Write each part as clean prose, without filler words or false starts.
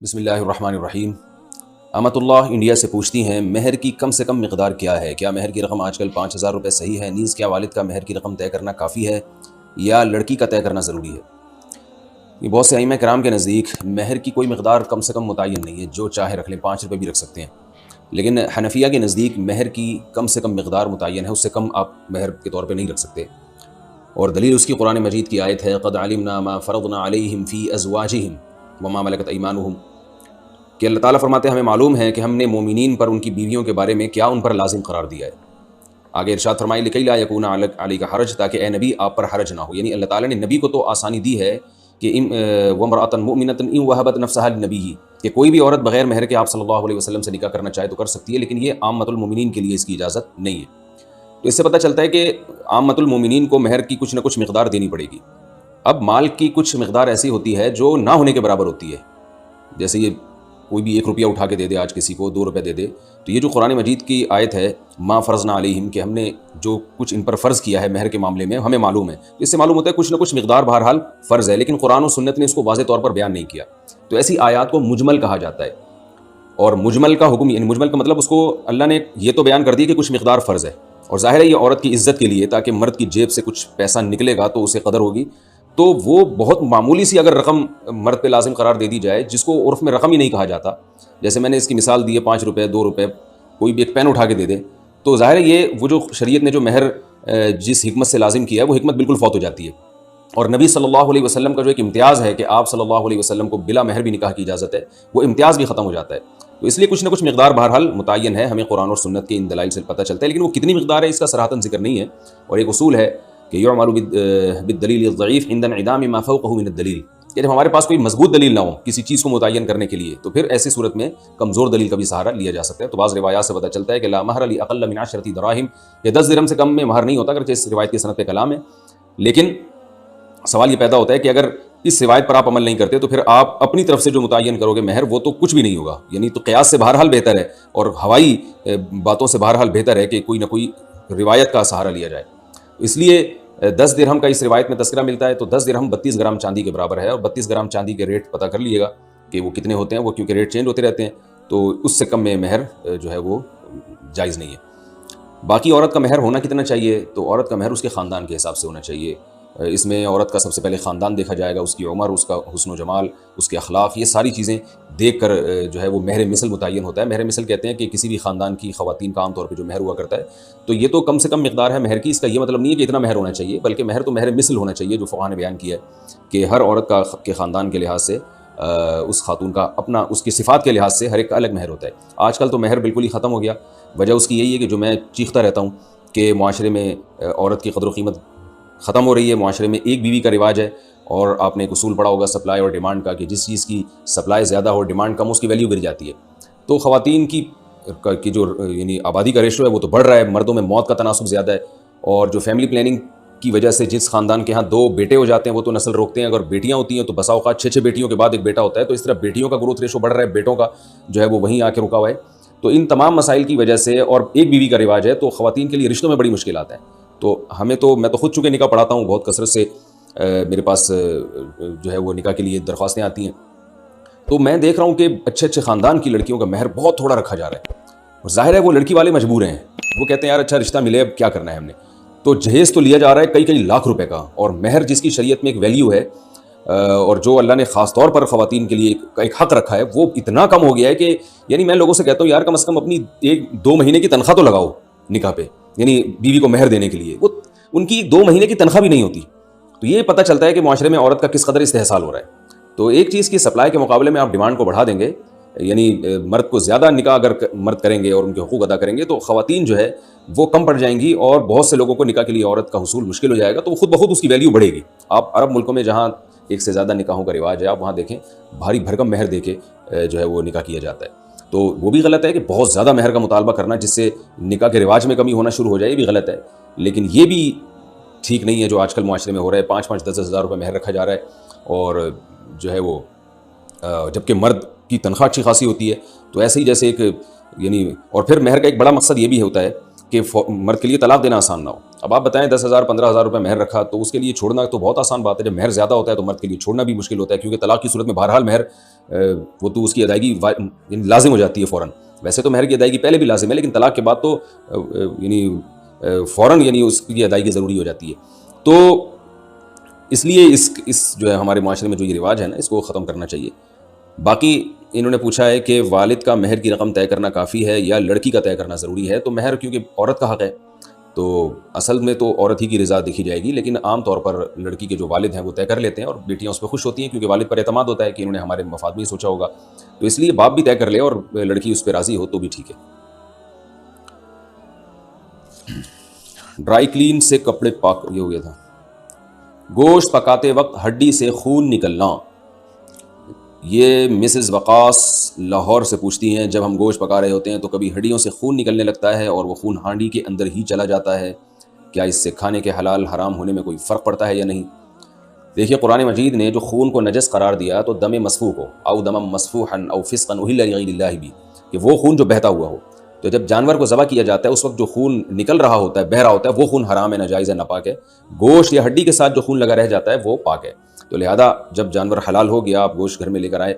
بسم اللہ الرحمن الرحیم۔ امت اللہ انڈیا سے پوچھتی ہیں مہر کی کم سے کم مقدار کیا ہے؟ کیا مہر کی رقم آج کل 5,000 روپے صحیح ہے؟ نیز کیا والد کا مہر کی رقم طے کرنا کافی ہے یا لڑکی کا طے کرنا ضروری ہے؟ یہ بہت سے ائمہ کرام کے نزدیک مہر کی کوئی مقدار کم سے کم متعین نہیں ہے، جو چاہے رکھ لیں، 5 روپے بھی رکھ سکتے ہیں۔ لیکن حنفیہ کے نزدیک مہر کی کم سے کم مقدار متعین ہے، اس سے کم آپ مہر کے طور پہ نہیں رکھ سکتے، اور دلیل اس کی قرآن مجید کی آیت ہے قد علمنا ما فرضنا علیہم فی ازواجہم وما ملکت ایمانہم، کہ اللہ تعالیٰ فرماتے ہیں ہمیں معلوم ہے کہ ہم نے مومنین پر ان کی بیویوں کے بارے میں کیا ان پر لازم قرار دیا ہے۔ آگے ارشاد فرمائی لکی لا یکون علیک حرج، تاکہ اے نبی آپ پر حرج نہ ہو، یعنی اللہ تعالیٰ نے نبی کو تو آسانی دی ہے کہ وامرأۃ مؤمنۃ ان وہبت نفسہا لنبیہ، کہ کوئی بھی عورت بغیر مہر کے آپ صلی اللہ علیہ وسلم سے نکاح کرنا چاہے تو کر سکتی ہے، لیکن یہ عامۃ المومنین کے لیے اس کی اجازت نہیں ہے۔ تو اس سے پتہ چلتا ہے کہ عامۃ المومنین کو مہر کی کچھ نہ کچھ مقدار دینی پڑے گی۔ اب مال کی کچھ مقدار ایسی ہوتی ہے جو نہ ہونے کے برابر ہوتی ہے، جیسے یہ کوئی بھی 1 روپیہ اٹھا کے دے دے، آج کسی کو 2 روپے دے دے، تو یہ جو قرآن مجید کی آیت ہے ما فرضنا علیہم، کہ ہم نے جو کچھ ان پر فرض کیا ہے مہر کے معاملے میں ہمیں معلوم ہے، اس سے معلوم ہوتا ہے کچھ نہ کچھ مقدار بہرحال فرض ہے، لیکن قرآن و سنت نے اس کو واضح طور پر بیان نہیں کیا۔ تو ایسی آیات کو مجمل کہا جاتا ہے، اور مجمل کا حکم، یعنی مجمل کا مطلب اس کو اللہ نے یہ تو بیان کر دی کہ کچھ مقدار فرض ہے، اور ظاہر ہے یہ عورت کی عزت کے لیے، تاکہ مرد کی جیب سے کچھ پیسہ نکلے گا تو اسے قدر ہوگی، تو وہ بہت معمولی سی اگر رقم مرد پہ لازم قرار دے دی جائے، جس کو عرف میں رقم ہی نہیں کہا جاتا، جیسے میں نے اس کی مثال دی ہے 5 روپے 2 روپے، کوئی بھی ایک پین اٹھا کے دے دے، تو ظاہر ہے یہ وہ جو شریعت نے جو مہر جس حکمت سے لازم کیا ہے وہ حکمت بالکل فوت ہو جاتی ہے۔ اور نبی صلی اللہ علیہ وسلم کا جو ایک امتیاز ہے کہ آپ صلی اللہ علیہ وسلم کو بلا مہر بھی نکاح کی اجازت ہے، وہ امتیاز بھی ختم ہو جاتا ہے۔ تو اس لیے کچھ نہ کچھ مقدار بہرحال متعین ہے، ہمیں قرآن اور سنت کے ان دلائل سے پتہ چلتا ہے، لیکن وہ کتنی مقدار ہے اس کا صراحتاً ذکر نہیں ہے۔ اور ایک اصول ہے کہ یعمل بالدلیل الضعیف عند انعدام ما فوقه من الدلیل، کہ جب ہمارے پاس کوئی مضبوط دلیل نہ ہو کسی چیز کو متعین کرنے کے لیے، تو پھر ایسی صورت میں کمزور دلیل کا بھی سہارا لیا جا سکتا ہے۔ تو بعض روایات سے پتہ چلتا ہے کہ لا مہر لاقل من 10 دراہم، یہ 10 درہم سے کم میں مہر نہیں ہوتا، اگرچہ اس روایت کی سند پہ کلام ہے، لیکن سوال یہ پیدا ہوتا ہے کہ اگر اس روایت پر آپ عمل نہیں کرتے تو پھر آپ اپنی طرف سے جو متعین کرو گے مہر، وہ تو کچھ بھی نہیں ہوگا، یعنی تو قیاس سے بہرحال بہتر ہے اور ہوائی باتوں سے بہرحال بہتر ہے کہ کوئی نہ کوئی روایت کا سہارا لیا جائے۔ اس لیے 10 درہم کا اس روایت میں تذکرہ ملتا ہے، تو 10 درہم 32 گرام چاندی کے برابر ہے، اور 32 گرام چاندی کے ریٹ پتہ کر لیے گا کہ وہ کتنے ہوتے ہیں، وہ کیونکہ ریٹ چینج ہوتے رہتے ہیں، تو اس سے کم میں مہر جو ہے وہ جائز نہیں ہے۔ باقی عورت کا مہر ہونا کتنا چاہیے؟ تو عورت کا مہر اس کے خاندان کے حساب سے ہونا چاہیے۔ اس میں عورت کا سب سے پہلے خاندان دیکھا جائے گا، اس کی عمر، اس کا حسن و جمال، اس کے اخلاق، یہ ساری چیزیں دیکھ کر جو ہے وہ مہر مثل متعین ہوتا ہے۔ مہر مثل کہتے ہیں کہ کسی بھی خاندان کی خواتین کا عام طور پہ جو مہر ہوا کرتا ہے، تو یہ تو کم سے کم مقدار ہے مہر کی، اس کا یہ مطلب نہیں ہے کہ اتنا مہر ہونا چاہیے، بلکہ مہر تو مہر مثل ہونا چاہیے، جو فقہاء نے بیان کیا ہے کہ ہر عورت کے خاندان کے لحاظ سے اس خاتون کا اپنا، اس کی صفات کے لحاظ سے ہر ایک کا الگ مہر ہوتا ہے۔ آج کل تو مہر بالکل ہی ختم ہو گیا، وجہ اس کی یہی ہے کہ جو میں چیختا رہتا ہوں کہ معاشرے میں عورت کی قدر و قیمت ختم ہو رہی ہے، معاشرے میں ایک بیوی کا رواج ہے، اور آپ نے ایک اصول پڑھا ہوگا سپلائی اور ڈیمانڈ کا، کہ جس چیز کی سپلائی زیادہ ہو، ڈیمانڈ کم، اس کی ویلیو گر جاتی ہے۔ تو خواتین کی جو یعنی آبادی کا ریشو ہے وہ تو بڑھ رہا ہے، مردوں میں موت کا تناسب زیادہ ہے، اور جو فیملی پلاننگ کی وجہ سے جس خاندان کے ہاں 2 بیٹے ہو جاتے ہیں وہ تو نسل روکتے ہیں، اگر بیٹیاں ہوتی ہیں تو بسا اوقات 6 بیٹیوں کے بعد ایک بیٹا ہوتا ہے، تو اس طرح بیٹیوں کا گروتھ ریشو بڑھ رہا ہے، بیٹوں کا جو ہے وہ وہیں آ کے رکا ہوا ہے۔ تو ان تمام مسائل کی وجہ سے، اور ایک بیوی کا رواج ہے، تو خواتین کے لیے رشتوں میں بڑی مشکلات ہیں۔ تو میں تو خود چونکہ نکاح پڑھاتا ہوں، بہت کثرت سے میرے پاس جو ہے وہ نکاح کے لیے درخواستیں آتی ہیں، تو میں دیکھ رہا ہوں کہ اچھے خاندان کی لڑکیوں کا مہر بہت تھوڑا رکھا جا رہا ہے، اور ظاہر ہے وہ لڑکی والے مجبور ہیں، وہ کہتے ہیں یار اچھا رشتہ ملے، اب کیا کرنا ہے ہم نے، تو جہیز تو لیا جا رہا ہے کئی لاکھ روپے کا، اور مہر جس کی شریعت میں ایک ویلیو ہے، اور جو اللہ نے خاص طور پر خواتین کے لیے ایک حق رکھا ہے، وہ اتنا کم ہو گیا ہے کہ یعنی میں لوگوں سے کہتا ہوں یار کم از کم اپنی 1-2 مہینے کی تنخواہ تو لگاؤ نکاح پہ، یعنی بیوی کو مہر دینے کے لیے، وہ ان کی 2 مہینے کی تنخواہ بھی نہیں ہوتی۔ تو یہ پتہ چلتا ہے کہ معاشرے میں عورت کا کس قدر استحصال ہو رہا ہے۔ تو ایک چیز کی سپلائی کے مقابلے میں آپ ڈیمانڈ کو بڑھا دیں گے، یعنی مرد کو زیادہ نکاح اگر مرد کریں گے اور ان کے حقوق ادا کریں گے، تو خواتین جو ہے وہ کم پڑ جائیں گی، اور بہت سے لوگوں کو نکاح کے لیے عورت کا حصول مشکل ہو جائے گا، تو وہ خود بخود اس کی ویلیو بڑھے گی۔ آپ عرب ملکوں میں جہاں 1 سے زیادہ نکاحوں کا رواج ہے، آپ وہاں دیکھیں بھاری بھرکم مہر دے کے جو ہے وہ نکاح کیا جاتا ہے۔ تو وہ بھی غلط ہے کہ بہت زیادہ مہر کا مطالبہ کرنا جس سے نکاح کے رواج میں کمی ہونا شروع ہو جائے، یہ بھی غلط ہے، لیکن یہ بھی ٹھیک نہیں ہے جو آج کل معاشرے میں ہو رہا ہے، 5-5 10 ہزار روپے مہر رکھا جا رہا ہے، اور جو ہے وہ جبکہ مرد کی تنخواہ اچھی خاصی ہوتی ہے، تو ایسے ہی جیسے ایک یعنی، اور پھر مہر کا ایک بڑا مقصد یہ بھی ہوتا ہے کہ مرد کے لیے طلاق دینا آسان نہ ہو. اب آپ بتائیں 10,000 15,000 روپے مہر رکھا تو اس کے لیے چھوڑنا تو بہت آسان بات ہے. جب مہر زیادہ ہوتا ہے تو مرد کے لیے چھوڑنا بھی مشکل ہوتا ہے، کیونکہ طلاق کی صورت میں بہرحال مہر وہ تو اس کی ادائیگی لازم ہو جاتی ہے فوراً. ویسے تو مہر کی ادائیگی پہلے بھی لازم ہے، لیکن طلاق کے بعد تو فوراً اس کی ادائیگی ضروری ہو جاتی ہے. تو اس لیے اس جو ہے ہمارے معاشرے میں جو یہ رواج ہے نا، اس کو ختم کرنا چاہیے. باقی انہوں نے پوچھا ہے کہ والد کا مہر کی رقم طے کرنا کافی ہے یا لڑکی کا طے کرنا ضروری ہے. تو مہر کیونکہ عورت کا حق ہے تو اصل میں تو عورت ہی کی رضا دیکھی جائے گی، لیکن عام طور پر لڑکی کے جو والد ہیں وہ طے کر لیتے ہیں، اور بیٹیاں اس پہ خوش ہوتی ہیں کیونکہ والد پر اعتماد ہوتا ہے کہ انہوں نے ہمارے مفاد میں ہی سوچا ہوگا. تو اس لیے باپ بھی طے کر لے اور لڑکی اس پہ راضی ہو تو بھی ٹھیک ہے. ڈرائی کلین سے کپڑے پاک یہ ہو گیا تھا. گوشت پکاتے وقت ہڈی سے خون نکلنا، یہ مسز وقاص لاہور سے پوچھتی ہیں. جب ہم گوشت پکا رہے ہوتے ہیں تو کبھی ہڈیوں سے خون نکلنے لگتا ہے اور وہ خون ہانڈی کے اندر ہی چلا جاتا ہے، کیا اس سے کھانے کے حلال حرام ہونے میں کوئی فرق پڑتا ہے یا نہیں؟ دیکھیے قرآن مجید نے جو خون کو نجس قرار دیا تو دم مسفوح کو او دم مسفوحا او فسقا اہل لغیر اللہ بھی، کہ وہ خون جو بہتا ہوا ہو. تو جب جانور کو ذبح کیا جاتا ہے اس وقت جو خون نکل رہا ہوتا ہے، بہہ رہا ہوتا ہے، وہ خون حرام ہے، ناجائز ہے، ناپاک ہے. گوشت یا ہڈی کے ساتھ جو خون لگا رہ جاتا ہے وہ پاک ہے. تو لہذا جب جانور حلال ہو گیا، آپ گوشت گھر میں لے کر آئے،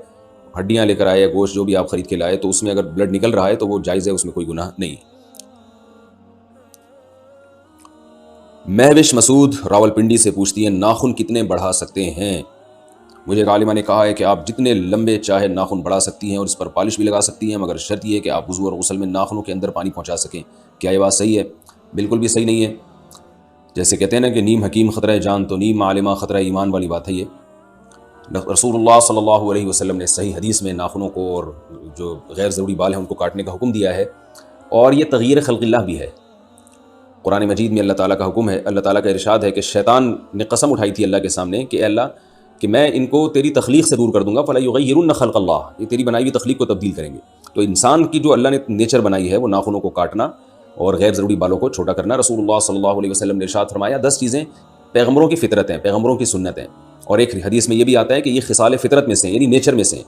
ہڈیاں لے کر آئے، گوشت جو بھی آپ خرید کے لائے، تو اس میں اگر بلڈ نکل رہا ہے تو وہ جائز ہے، اس میں کوئی گناہ نہیں. مہوش مسعود راولپنڈی سے پوچھتی ہیں ناخن کتنے بڑھا سکتے ہیں؟ مجھے ایک عالمہ نے کہا ہے کہ آپ جتنے لمبے چاہے ناخن بڑھا سکتی ہیں اور اس پر پالش بھی لگا سکتی ہیں، مگر شرط یہ کہ آپ وضو اور غسل میں ناخنوں کے اندر پانی پہنچا سکیں. کیا یہ بات صحیح ہے؟ بالکل بھی صحیح نہیں ہے. جیسے کہتے ہیں نا کہ نیم حکیم خطرہ جان تو نیم عالمہ خطرہ ایمان والی بات ہے. یہ رسول اللہ صلی اللہ علیہ وسلم نے صحیح حدیث میں ناخنوں کو اور جو غیر ضروری بال ہیں ان کو کاٹنے کا حکم دیا ہے، اور یہ تغییر خلق اللہ بھی ہے. قرآن مجید میں اللہ تعالیٰ کا حکم ہے، اللہ تعالیٰ کا ارشاد ہے کہ شیطان نے قسم اٹھائی تھی اللہ کے سامنے کہ اے اللہ کہ میں ان کو تیری تخلیق سے دور کر دوں گا، فَلَا يُغَيِّرُنَّ خَلْقَ اللَّهِ، یہ تیری بنائی ہوئی تخلیق کو تبدیل کریں گے. تو انسان کی جو اللہ نے نیچر بنائی ہے وہ ناخنوں کو کاٹنا اور غیر ضروری بالوں کو چھوٹا کرنا. رسول اللہ صلی اللہ علیہ وسلم نے ارشاد فرمایا 10 چیزیں پیغمبروں کی فطرت ہیں، پیغمبروں کی سنت ہیں. اور ایک حدیث میں یہ بھی آتا ہے کہ یہ خصال فطرت میں سے ہیں، یعنی نیچر میں سے ہیں.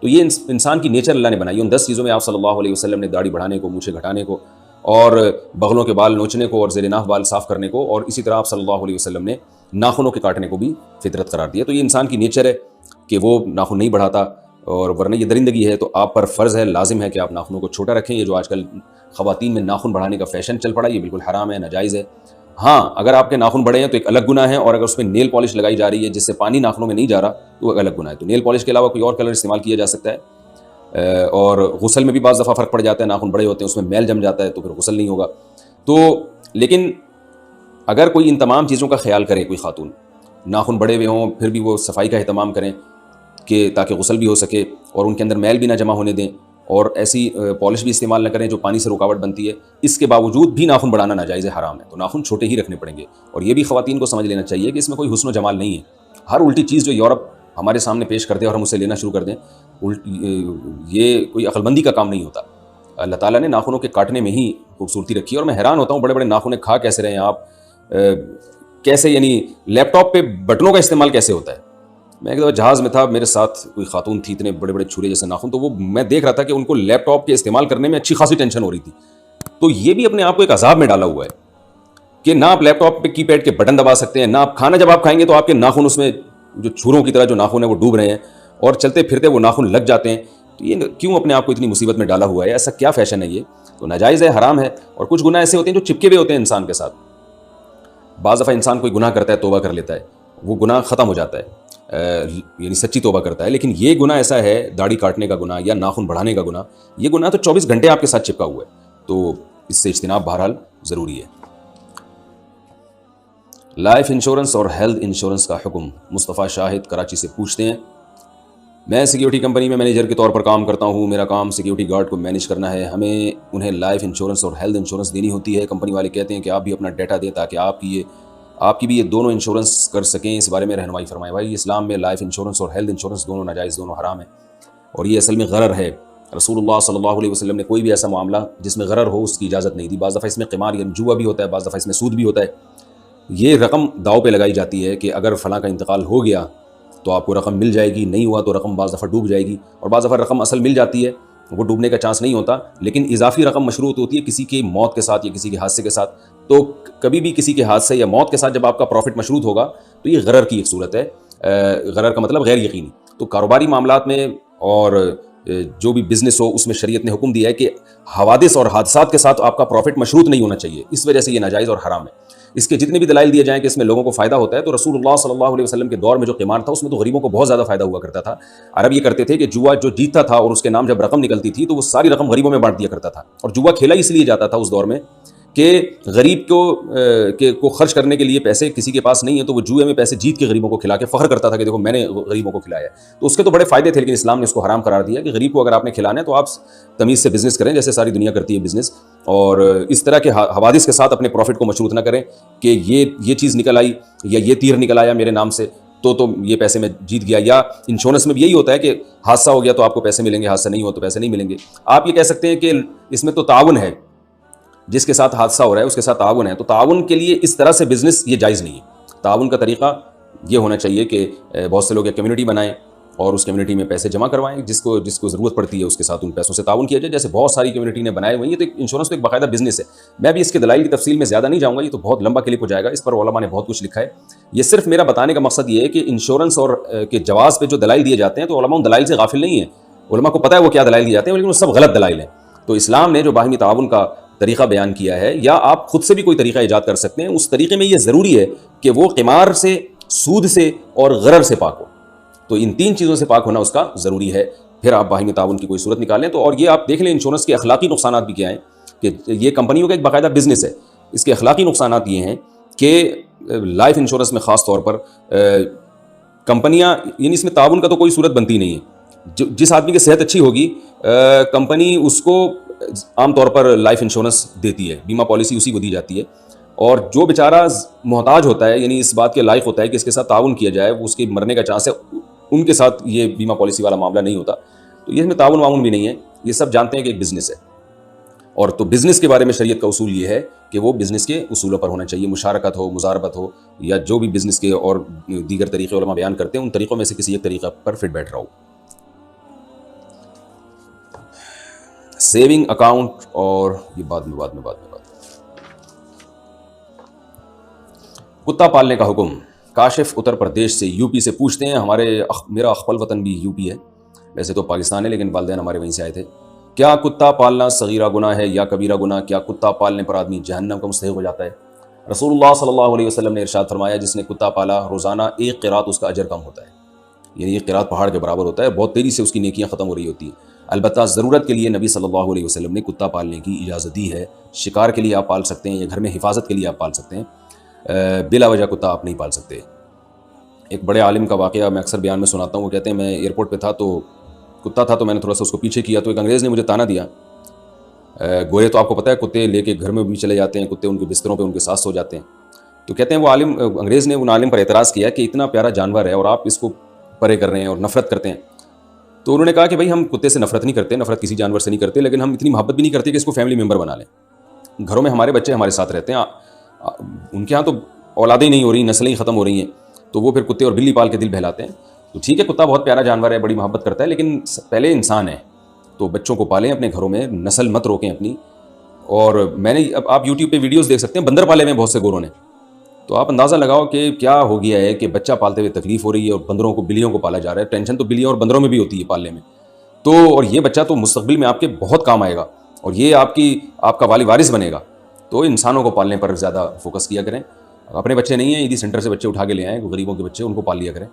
تو یہ انسان کی نیچر اللہ نے بنائی. ان 10 چیزوں میں آپ صلی اللہ علیہ وسلم نے داڑھی بڑھانے کو، مونچھیں گھٹانے کو، اور بغلوں کے بال نوچنے کو، اور زیر ناف بال صاف کرنے کو، اور اسی طرح آپ صلی اللہ علیہ وسلم نے ناخنوں کے کاٹنے کو بھی فطرت قرار دیا. تو یہ انسان کی نیچر ہے کہ وہ ناخن نہیں بڑھاتا، اور ورنہ یہ درندگی ہے. تو آپ پر فرض ہے، لازم ہے کہ آپ ناخنوں کو چھوٹا رکھیں. یہ جو آج کل خواتین میں ناخن بڑھانے کا فیشن چل پڑا، یہ بالکل حرام ہے، ناجائز ہے. ہاں اگر آپ کے ناخن بڑے ہیں تو ایک الگ گناہ ہے، اور اگر اس میں نیل پالش لگائی جا رہی ہے جس سے پانی ناخنوں میں نہیں جا رہا تو وہ الگ گناہ ہے. تو نیل پالش کے علاوہ کوئی اور کلر استعمال کیا جا سکتا ہے. اور غسل میں بھی بعض دفعہ فرق پڑ جاتا ہے، ناخن بڑے ہوتے ہیں اس میں میل جم جاتا ہے تو پھر غسل نہیں ہوگا. تو لیکن اگر کوئی ان تمام چیزوں کا خیال کرے، کوئی خاتون ناخن بڑے ہوئے ہوں پھر بھی وہ صفائی کا اہتمام کریں کہ تاکہ غسل بھی ہو سکے اور ان کے اندر میل بھی نہ جمع ہونے دیں، اور ایسی پالش بھی استعمال نہ کریں جو پانی سے رکاوٹ بنتی ہے، اس کے باوجود بھی ناخن بڑھانا ناجائز ہے، حرام ہے. تو ناخن چھوٹے ہی رکھنے پڑیں گے. اور یہ بھی خواتین کو سمجھ لینا چاہیے کہ اس میں کوئی حسن و جمال نہیں ہے. ہر الٹی چیز جو یورپ ہمارے سامنے پیش کر دے اور ہم اسے لینا شروع کر دیں، یہ کوئی عقل مندی کا کام نہیں ہوتا. اللہ تعالیٰ نے ناخنوں کے کاٹنے میں ہی خوبصورتی رکھی ہے. اور میں حیران ہوتا ہوں بڑے بڑے ناخنیں کھا کیسے رہے ہیں آپ، کیسے یعنی لیپ ٹاپ پہ بٹنوں کا استعمال کیسے ہوتا ہے. میں ایک دفعہ جہاز میں تھا، میرے ساتھ کوئی خاتون تھی، اتنے بڑے بڑے چھرے جیسے ناخن، تو وہ میں دیکھ رہا تھا کہ ان کو لیپ ٹاپ کے استعمال کرنے میں اچھی خاصی ٹینشن ہو رہی تھی. تو یہ بھی اپنے آپ کو ایک عذاب میں ڈالا ہوا ہے کہ نہ آپ لیپ ٹاپ پہ کی پیڈ کے بٹن دبا سکتے ہیں، نہ آپ کھانا جب آپ کھائیں گے تو آپ کے ناخن اس میں جو چھروں کی طرح جو ناخن ہے وہ ڈوب رہے ہیں، اور چلتے پھرتے وہ ناخن لگ جاتے ہیں. تو یہ کیوں اپنے آپ کو اتنی مصیبت میں ڈالا ہوا ہے؟ ایسا کیا فیشن ہے یہ؟ تو ناجائز ہے، حرام ہے. اور کچھ گناہ ایسے ہوتے ہیں جو چپکے ہوئے ہوتے ہیں انسان کے ساتھ. بعض دفعہ انسان کوئی گناہ کرتا ہے، توبہ کر لیتا ہے، وہ گناہ ختم ہو جاتا ہے، یعنی سچی توبہ کرتا ہے. لیکن یہ گناہ ایسا ہے، داڑھی کاٹنے کا گناہ یا ناخن بڑھانے کا گناہ، یہ گناہ تو 24 گھنٹے آپ کے ساتھ چپکا ہوا ہے. تو اس سے اجتناب بہرحال ضروری ہے. لائف انشورنس اور ہیلتھ انشورنس کا حکم. مصطفیٰ شاہد کراچی سے پوچھتے ہیں میں سیکیورٹی کمپنی میں مینیجر کے طور پر کام کرتا ہوں. میرا کام سیکیورٹی گارڈ کو مینیج کرنا ہے. ہمیں انہیں لائف انشورنس اور ہیلتھ انشورنس دینی ہوتی ہے. کمپنی والے کہتے ہیں کہ آپ بھی اپنا ڈیٹا دیں تاکہ آپ کی بھی یہ دونوں انشورنس کر سکیں. اس بارے میں رہنمائی فرمائیں. بھائی اسلام میں لائف انشورنس اور ہیلتھ انشورنس دونوں ناجائز، دونوں حرام ہیں، اور یہ اصل میں غرر ہے. رسول اللہ صلی اللہ علیہ وسلم نے کوئی بھی ایسا معاملہ جس میں غرر ہو اس کی اجازت نہیں دی. بعض دفعہ اس میں قمار یعنی جوا بھی ہوتا ہے، بعض دفعہ اس میں سود بھی ہوتا ہے. یہ رقم داؤ پہ لگائی جاتی ہے کہ اگر فلاں کا انتقال ہو گیا تو آپ کو رقم مل جائے گی، نہیں ہوا تو رقم بعض دفعہ ڈوب جائے گی، اور بعض دفعہ رقم اصل مل جاتی ہے وہ ڈوبنے کا چانس نہیں ہوتا، لیکن اضافی رقم مشروط ہوتی ہے کسی کی موت کے ساتھ یا کسی کے حادثے کے ساتھ. تو کبھی بھی کسی کے حادثے یا موت کے ساتھ جب آپ کا پروفٹ مشروط ہوگا تو یہ غرر کی ایک صورت ہے. غرر کا مطلب غیر یقینی. تو کاروباری معاملات میں اور جو بھی بزنس ہو اس میں شریعت نے حکم دیا ہے کہ حوادث اور حادثات کے ساتھ آپ کا پروفٹ مشروط نہیں ہونا چاہیے. اس وجہ سے یہ ناجائز اور حرام ہے. اس کے جتنے بھی دلائل دیے جائیں کہ اس میں لوگوں کو فائدہ ہوتا ہے، تو رسول اللہ صلی اللہ علیہ وسلم کے دور میں جو قمار تھا اس میں تو غریبوں کو بہت زیادہ فائدہ ہوا کرتا تھا. عرب یہ کرتے تھے کہ جوا جو جیتتا تھا اور اس کے نام جب رقم نکلتی تھی تو وہ ساری رقم غریبوں میں بانٹ دیا کرتا تھا. اور جوا کھیلا اس لیے جاتا تھا اس دور میں کہ غریب کو خرچ کرنے کے لیے پیسے کسی کے پاس نہیں ہے، تو وہ جوئے میں پیسے جیت کے غریبوں کو کھلا کے فخر کرتا تھا کہ دیکھو میں نے غریبوں کو کھلایا. تو اس کے تو بڑے فائدے تھے، لیکن اسلام نے اس کو حرام قرار دیا کہ غریب کو اگر آپ نے کھلانا ہے تو آپ تمیز سے بزنس کریں جیسے ساری دنیا کرتی ہے بزنس، اور اس طرح کے حوادث کے ساتھ اپنے پروفٹ کو مشروط نہ کریں کہ یہ چیز نکل آئی یا یہ تیر نکل آیا میرے نام سے تو یہ پیسے میں جیت گیا. یا انشورنس میں بھی یہی ہوتا ہے کہ حادثہ ہو گیا تو آپ کو پیسے ملیں گے، حادثہ نہیں ہو تو پیسے نہیں ملیں گے. آپ یہ کہہ سکتے ہیں کہ اس میں تو تعاون ہے، جس کے ساتھ حادثہ ہو رہا ہے اس کے ساتھ تعاون ہے، تو تعاون کے لیے اس طرح سے بزنس یہ جائز نہیں ہے. تعاون کا طریقہ یہ ہونا چاہیے کہ بہت سے لوگ ایک کمیونٹی بنائیں اور اس کمیونٹی میں پیسے جمع کروائیں، جس کو ضرورت پڑتی ہے اس کے ساتھ ان پیسوں سے تعاون کیا جائے، جیسے بہت ساری کمیونٹی نے بنائے ہوئے ہیں. یہ تو انشورنس تو ایک باقاعدہ بزنس ہے. میں بھی اس کے دلائل کی تفصیل میں زیادہ نہیں جاؤں گا، یہ تو بہت لمبا کلپ ہو جائے گا، اس پر علماء نے بہت کچھ لکھا ہے. یہ صرف میرا بتانے کا مقصد یہ ہے کہ انشورنس اور کے جواز پہ جو دلائل دیے جاتے ہیں تو علماء ان دلائل سے غافل نہیں ہیں. علماء کو پتہ ہے وہ کیا دلائل دیے جاتے ہیں، لیکن وہ سب غلط دلائل ہیں. تو اسلام نے جو باہمی تعاون کا طریقہ بیان کیا ہے، یا آپ خود سے بھی کوئی طریقہ ایجاد کر سکتے ہیں، اس طریقے میں یہ ضروری ہے کہ وہ قمار سے، سود سے اور غرر سے پاک ہو. تو ان تین چیزوں سے پاک ہونا اس کا ضروری ہے، پھر آپ باہمی تعاون کی کوئی صورت نکالیں. تو اور یہ آپ دیکھ لیں انشورنس کے اخلاقی نقصانات بھی کیا ہیں، کہ یہ کمپنیوں کا ایک باقاعدہ بزنس ہے. اس کے اخلاقی نقصانات یہ ہیں کہ لائف انشورنس میں خاص طور پر کمپنیاں، یعنی اس میں تعاون کا تو کوئی صورت بنتی نہیں ہے. جس آدمی کی صحت اچھی ہوگی کمپنی اس کو عام طور پر لائف انشورنس دیتی ہے، بیمہ پالیسی اسی کو دی جاتی ہے. اور جو بیچارہ محتاج ہوتا ہے، یعنی اس بات کے لائق ہوتا ہے کہ اس کے ساتھ تعاون کیا جائے، وہ اس کے مرنے کا چانس ہے، ان کے ساتھ یہ بیمہ پالیسی والا معاملہ نہیں ہوتا. تو یہ میں تعاون واون بھی نہیں ہے، یہ سب جانتے ہیں کہ ایک بزنس ہے. اور تو بزنس کے بارے میں شریعت کا اصول یہ ہے کہ وہ بزنس کے اصولوں پر ہونا چاہیے، مشارکت ہو، مضاربت ہو، یا جو بھی بزنس کے اور دیگر طریقے علماء بیان کرتے ہیں ان طریقوں میں سے کسی ایک طریقہ پر فٹ بیٹھ رہا ہو. سیونگ اکاؤنٹ اور یہ بعد میں کتا پالنے کا حکم. کاشف اتر پردیش سے، یو پی سے پوچھتے ہیں. میرا اخپل وطن بھی یو پی ہے، ویسے تو پاکستان ہے لیکن والدین ہمارے وہیں سے آئے تھے. کیا کتا پالنا صغیرہ گناہ ہے یا کبیرہ گناہ؟ کیا کتا پالنے پر آدمی جہنم کا مستحق ہو جاتا ہے؟ رسول اللہ صلی اللہ علیہ وسلم نے ارشاد فرمایا جس نے کتا پالا روزانہ ایک قرات اس کا اجر کم ہوتا ہے، یعنی ایک قرات پہاڑ کے برابر ہوتا ہے. بہت تیزی سے اس کی نیکیاں ختم ہو رہی ہوتی ہیں. البتہ ضرورت کے لیے نبی صلی اللہ علیہ وسلم نے کتا پالنے کی اجازت دی ہے. شکار کے لیے آپ پال سکتے ہیں یا گھر میں حفاظت کے لیے آپ پال سکتے ہیں، بلا وجہ کتا آپ نہیں پال سکتے. ایک بڑے عالم کا واقعہ میں اکثر بیان میں سناتا ہوں. وہ کہتے ہیں میں ایئرپورٹ پہ تھا تو کتا تھا، تو میں نے تھوڑا سا اس کو پیچھے کیا تو ایک انگریز نے مجھے تانا دیا. گوئے تو آپ کو پتہ ہے کتے لے کے گھر میں بھی چلے جاتے ہیں، کتے ان کے بستروں پہ ان کے ساتھ سو جاتے ہیں. تو کہتے ہیں وہ انگریز نے ان عالم پر اعتراض کیا کہ اتنا پیارا جانور ہے اور آپ اس کو پرے کر رہے ہیں اور نفرت کرتے ہیں. تو انہوں نے کہا کہ بھائی ہم کتے سے نفرت نہیں کرتے، نفرت کسی جانور سے نہیں کرتے، لیکن ہم اتنی محبت بھی نہیں کرتے کہ اس کو فیملی ممبر بنا لیں. گھروں میں ہمارے بچے ہمارے ساتھ رہتے ہیں، ان کے ہاں تو اولادیں ہی نہیں ہو رہی، نسلیں ہی ختم ہو رہی ہیں، تو وہ پھر کتے اور بلی پال کے دل بہلاتے ہیں. تو ٹھیک ہے کتا بہت پیارا جانور ہے، بڑی محبت کرتا ہے، لیکن پہلے انسان ہے. تو بچوں کو پالیں اپنے گھروں میں، نسل مت روکیں اپنی. اور میں نے اب آپ یوٹیوب پہ ویڈیوز دیکھ سکتے ہیں، بندر پالے میں بہت سے گوروں نے. تو آپ اندازہ لگاؤ کہ کیا ہو گیا ہے کہ بچہ پالتے ہوئے تکلیف ہو رہی ہے اور بندروں کو، بلیوں کو پالا جا رہا ہے. ٹینشن تو بلیوں اور بندروں میں بھی ہوتی ہے پالنے میں. تو اور یہ بچہ تو مستقبل میں آپ کے بہت کام آئے گا اور یہ آپ کا والی وارث بنے گا. تو انسانوں کو پالنے پر زیادہ فوکس کیا کریں. اپنے بچے نہیں ہیں، عیدی سینٹر سے بچے اٹھا کے لے آئیں، غریبوں کے بچے، ان کو پال لیا کریں.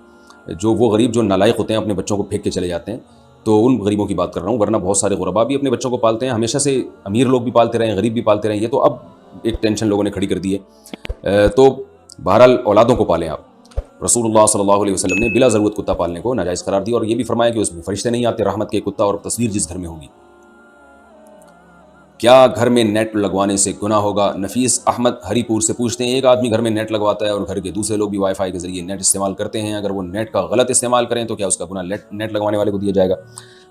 وہ غریب جو نالائق ہوتے ہیں اپنے بچوں کو پھینک کے چلے جاتے ہیں، تو ان غریبوں کی بات کر رہا ہوں. ورنہ بہت سارے غربا بھی اپنے بچوں کو پالتے ہیں. ہمیشہ سے امیر لوگ بھی پالتے رہے ہیں، غریب بھی پالتے رہے ہیں. یہ تو اب ایک ٹینشن لوگوں نے کھڑی کر دی ہے. تو بہرحال اولادوں کو پالیں آپ. رسول اللہ صلی اللہ علیہ وسلم نے بلا ضرورت کتا پالنے کو ناجائز قرار دیا، اور یہ بھی فرمایا کہ اس میں فرشتے نہیں آتے رحمت کے. کتا اور تصویر جس گھر میں ہوگی. کیا گھر میں نیٹ لگوانے سے گناہ ہوگا؟ نفیس احمد ہری پور سے پوچھتے ہیں ایک آدمی گھر میں نیٹ لگواتا ہے اور گھر کے دوسرے لوگ بھی وائی فائی کے ذریعے نیٹ استعمال کرتے ہیں، اگر وہ نیٹ کا غلط استعمال کریں تو کیا اس کا گناہ نیٹ لگوانے والے کو دیا جائے گا؟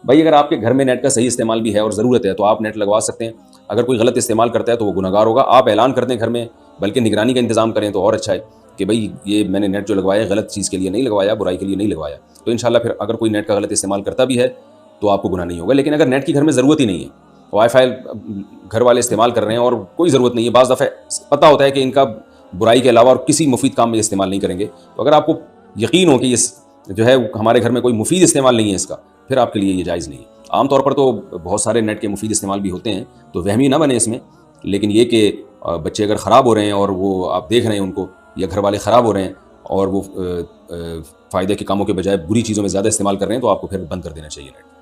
بھائی اگر آپ کے گھر میں نیٹ کا صحیح استعمال بھی ہے اور ضرورت ہے تو آپ نیٹ لگوا سکتے ہیں. اگر کوئی غلط استعمال کرتا ہے تو وہ گناہگار ہوگا. آپ اعلان کر دیں گھر میں، بلکہ نگرانی کا انتظام کریں تو اور اچھا ہے کہ بھائی یہ میں نے نیٹ جو لگوایا غلط چیز کے لیے نہیں لگوایا، برائی کے لیے نہیں لگوایا. تو انشاءاللہ پھر اگر کوئی نیٹ کا غلط استعمال کرتا بھی ہے تو آپ کو گناہ نہیں ہوگا. لیکن اگر نیٹ کی گھر میں ضرورت ہی نہیں ہے, وائی فائی گھر والے استعمال کر رہے ہیں اور کوئی ضرورت نہیں ہے, بعض دفعہ پتہ ہوتا ہے کہ ان کا برائی کے علاوہ اور کسی مفید کام میں استعمال نہیں کریں گے, تو اگر آپ کو یقین ہو کہ یہ جو ہے ہمارے گھر میں کوئی مفید استعمال نہیں ہے اس کا, پھر آپ کے لیے یہ جائز نہیں ہے. عام طور پر تو بہت سارے نیٹ کے مفید استعمال بھی ہوتے ہیں, تو وہمی نہ بنے اس میں. لیکن یہ کہ بچے اگر خراب ہو رہے ہیں اور وہ آپ دیکھ رہے ہیں ان کو, یا گھر والے خراب ہو رہے ہیں اور وہ فائدے کے کاموں کے بجائے بری چیزوں میں زیادہ استعمال کر رہے ہیں, تو آپ کو پھر بند کر دینا چاہیے نیٹ.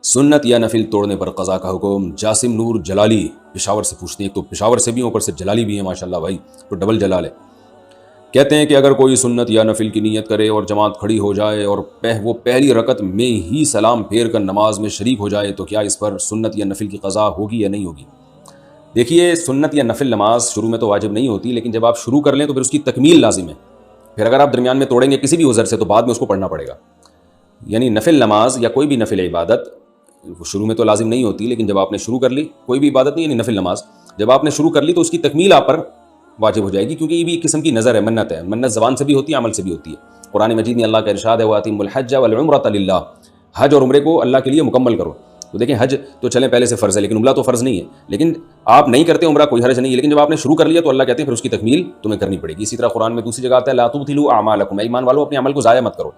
سنت یا نفل توڑنے پر قضا کا حکم. جاسم نور جلالی پشاور سے پوچھتے ہیں, تو پشاور سے بھی اوپر سے جلالی بھی ہیں ماشاءاللہ بھائی, تو ڈبل جلال ہے. کہتے ہیں کہ اگر کوئی سنت یا نفل کی نیت کرے اور جماعت کھڑی ہو جائے اور وہ پہلی رکعت میں ہی سلام پھیر کر نماز میں شریک ہو جائے, تو کیا اس پر سنت یا نفل کی قضا ہوگی یا نہیں ہوگی؟ دیکھیے, سنت یا نفل نماز شروع میں تو واجب نہیں ہوتی, لیکن جب آپ شروع کر لیں تو پھر اس کی تکمیل لازم ہے. پھر اگر آپ درمیان میں توڑیں گے کسی بھی عذر سے, تو بعد میں اس کو پڑھنا پڑے گا. یعنی نفل نماز یا کوئی بھی نفل عبادت شروع میں تو لازم نہیں ہوتی, لیکن جب آپ نے شروع کر لی, کوئی بھی عبادت نہیں یعنی نفل نماز, جب آپ نے شروع کر لی تو اس کی تکمیل آپ پر واجب ہو جائے گی, کیونکہ یہ بھی ایک قسم کی نظر ہے, منت ہے. منت زبان سے بھی ہوتی ہے, عمل سے بھی ہوتی ہے. قرآن مجید میں اللہ کا ارشاد ہے, وَأَتِمُّ الْحَجَّ وَالْعُمْرَةَ لِلَّهِ, حج اور عمرے کو اللہ کے لیے مکمل کرو. تو دیکھیں, حج تو چلیں پہلے سے فرض ہے, لیکن عمرہ تو فرض نہیں ہے. لیکن آپ نہیں کرتے عمرہ, کوئی حرج نہیں ہے, لیکن جب آپ نے شروع کر لیا تو اللہ کہتے ہیں پھر اس کی تکمیل تمہیں کرنی پڑے گی. اسی طرح قرآن میں دوسری جگہ آتا ہے, لَا تُبْطِلُوا أَعْمَالَكُمْ, ایمان والو اپنے عمل کو ضائع مت کرو.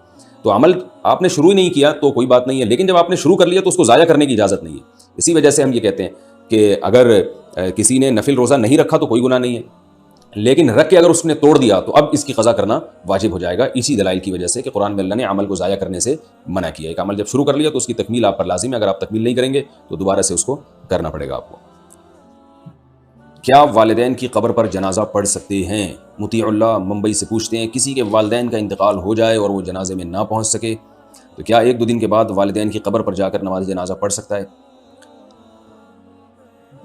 تو عمل آپ نے شروع ہی نہیں کیا تو کوئی بات نہیں ہے, لیکن جب آپ نے شروع کر لیا تو اس کو ضائع کرنے کی اجازت نہیں ہے. اسی وجہ سے ہم یہ کہتے ہیں کہ اگر کسی نے نفل روزہ نہیں رکھا تو کوئی گناہ نہیں ہے, لیکن رکھ کے اگر اس نے توڑ دیا تو اب اس کی قضا کرنا واجب ہو جائے گا, اسی دلائل کی وجہ سے کہ قرآن میں اللہ نے عمل کو ضائع کرنے سے منع کیا ہے. ایک عمل جب شروع کر لیا تو اس کی تکمیل آپ پر لازم ہے, اگر آپ تکمیل نہیں کریں گے تو دوبارہ سے اس کو کرنا پڑے گا آپ کو. کیا والدین کی قبر پر جنازہ پڑھ سکتے ہیں؟ مطیع اللہ ممبئی سے پوچھتے ہیں, کسی کے والدین کا انتقال ہو جائے اور وہ جنازے میں نہ پہنچ سکے تو کیا 1-2 دن کے بعد والدین کی قبر پر جا کر نماز جنازہ پڑھ سکتا ہے؟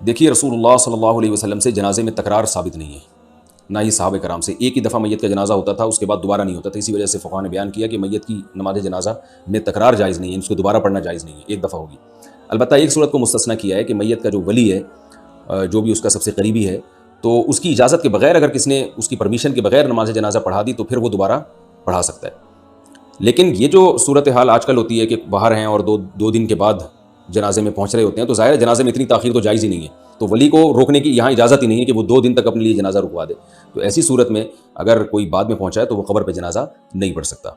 دیکھیے, رسول اللہ صلی اللہ علیہ وسلم سے جنازے میں تکرار ثابت نہیں ہے, نہ ہی صحابہ کرام سے. ایک ہی دفعہ میت کا جنازہ ہوتا تھا, اس کے بعد دوبارہ نہیں ہوتا تھا. اسی وجہ سے فقہاء نے بیان کیا کہ میت کی نماز جنازہ میں تکرار جائز نہیں ہے, اس کو دوبارہ پڑھنا جائز نہیں ہے, ایک دفعہ ہوگی. البتہ ایک صورت کو مستثنیٰ کیا ہے کہ میت کا جو ولی ہے, جو بھی اس کا سب سے قریبی ہے, تو اس کی اجازت کے بغیر اگر کس نے اس کی پرمیشن کے بغیر نماز جنازہ پڑھا دی تو پھر وہ دوبارہ پڑھا سکتا ہے. لیکن یہ جو صورتحال آج کل ہوتی ہے کہ باہر ہیں اور دو دن کے بعد جنازے میں پہنچ رہے ہوتے ہیں, تو ظاہر جنازے میں اتنی تاخیر تو جائز ہی نہیں ہے, تو ولی کو روکنے کی یہاں اجازت ہی نہیں ہے کہ وہ 2 دن تک اپنے لیے جنازہ رکوا دے. تو ایسی صورت میں اگر کوئی بعد میں پہنچا ہے تو وہ قبر پہ جنازہ نہیں پڑھ سکتا.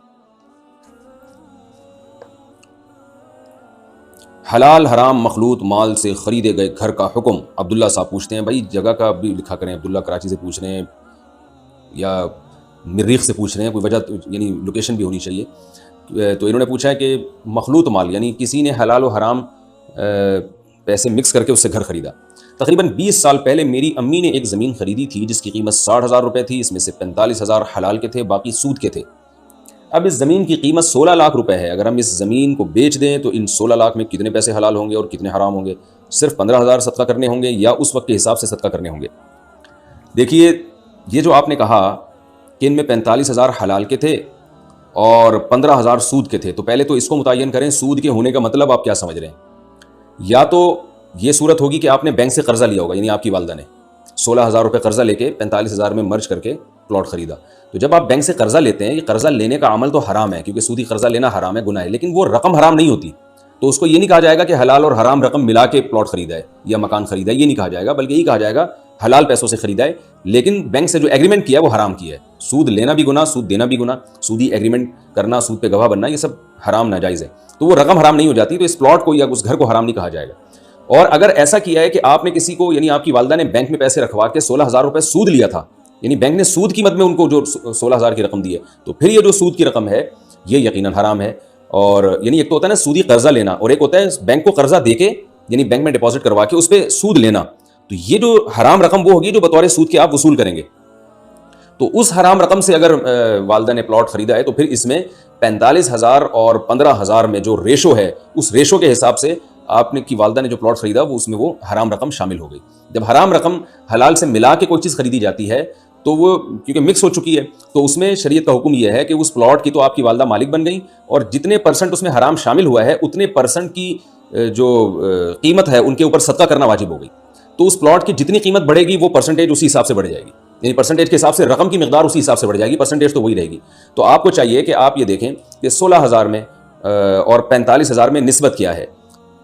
حلال حرام مخلوط مال سے خریدے گئے گھر کا حکم. عبداللہ صاحب پوچھتے ہیں, بھائی جگہ کا بھی لکھا کریں, عبداللہ کراچی سے پوچھ رہے ہیں یا مریخ سے پوچھ رہے ہیں, کوئی وجہ یعنی لوکیشن بھی ہونی چاہیے. تو انہوں نے پوچھا ہے کہ مخلوط مال یعنی کسی نے حلال و حرام پیسے مکس کر کے اس سے گھر خریدا. تقریباً 20 سال پہلے میری امی نے ایک زمین خریدی تھی جس کی قیمت 60,000 روپے تھی, اس میں سے 45,000 حلال کے تھے, باقی سود کے تھے. اب اس زمین کی قیمت 16 لاکھ روپے ہے. اگر ہم اس زمین کو بیچ دیں تو ان 16 لاکھ میں کتنے پیسے حلال ہوں گے اور کتنے حرام ہوں گے؟ صرف 15,000 صدقہ کرنے ہوں گے یا اس وقت کے حساب سے صدقہ کرنے ہوں گے؟ دیکھیے, یہ جو آپ نے کہا کہ ان میں 45,000 حلال کے تھے اور 15,000 سود کے تھے, تو پہلے تو اس کو متعین کریں, سود کے ہونے کا مطلب آپ کیا سمجھ رہے ہیں؟ یا تو یہ صورت ہوگی کہ آپ نے بینک سے قرضہ لیا ہوگا, یعنی آپ کی والدہ نے 16,000 روپے قرضہ لے کے 45,000 میں مرج کر کے پلاٹ خریدا. تو جب آپ بینک سے قرضہ لیتے ہیں, یہ قرضہ لینے کا عمل تو حرام ہے کیونکہ سودی قرضہ لینا حرام ہے, گناہ ہے, لیکن وہ رقم حرام نہیں ہوتی. تو اس کو یہ نہیں کہا جائے گا کہ حلال اور حرام رقم ملا کے پلاٹ خریدا ہے یا مکان خریدا ہے, یہ نہیں کہا جائے گا, بلکہ یہی کہا جائے گا حلال پیسوں سے خریدا ہے, لیکن بینک سے جو ایگریمنٹ کیا ہے وہ حرام کیا ہے. سود لینا بھی گناہ, سود دینا بھی گناہ, سودی ایگریمنٹ کرنا, سود پہ گواہ بننا, یہ سب حرام ناجائز ہے. تو وہ رقم حرام نہیں ہو جاتی, تو اس پلاٹ کو یا اس گھر کو حرام نہیں کہا جائے گا. اور اگر ایسا کیا ہے کہ آپ نے کسی کو یعنی آپ کی والدہ نے بینک میں پیسے رکھوا کے 16,000 روپے سود لیا تھا, یعنی بینک نے سود کی مد میں ان کو جو 16,000 کی رقم دی ہے, تو پھر یہ جو سود کی رقم ہے یہ یقیناً حرام ہے. اور یعنی ایک تو ہوتا ہے نا سودی قرضہ لینا, اور ایک ہوتا ہے بینک کو قرضہ دے کے یعنی بینک میں ڈپازٹ کروا کے اس پہ سود لینا. تو یہ جو حرام رقم وہ ہوگی جو بطور سود کے آپ وصول کریں گے. تو اس حرام رقم سے اگر والدہ نے پلاٹ خریدا ہے تو پھر اس میں 45,000 اور 15,000 میں جو ریشو ہے, اس ریشو کے حساب سے آپ نے کی والدہ نے جو پلاٹ خریدا وہ اس میں وہ حرام رقم شامل ہو گئی. جب حرام رقم حلال سے ملا کے کوئی چیز خریدی جاتی ہے تو وہ کیونکہ مکس ہو چکی ہے, تو اس میں شریعت کا حکم یہ ہے کہ اس پلاٹ کی تو آپ کی والدہ مالک بن گئی, اور جتنے % اس میں حرام شامل ہوا ہے اتنے % کی جو قیمت ہے ان کے اوپر صدقہ کرنا واجب ہو گئی. تو اس پلاٹ کی جتنی قیمت بڑھے گی وہ % اسی حساب سے بڑھ جائے گی, یعنی % کے حساب سے رقم کی مقدار اسی حساب سے بڑھ جائے گی, % تو وہی رہے گی. تو آپ کو چاہیے کہ آپ یہ دیکھیں کہ 16,000 میں اور 45,000 میں نسبت کیا ہے،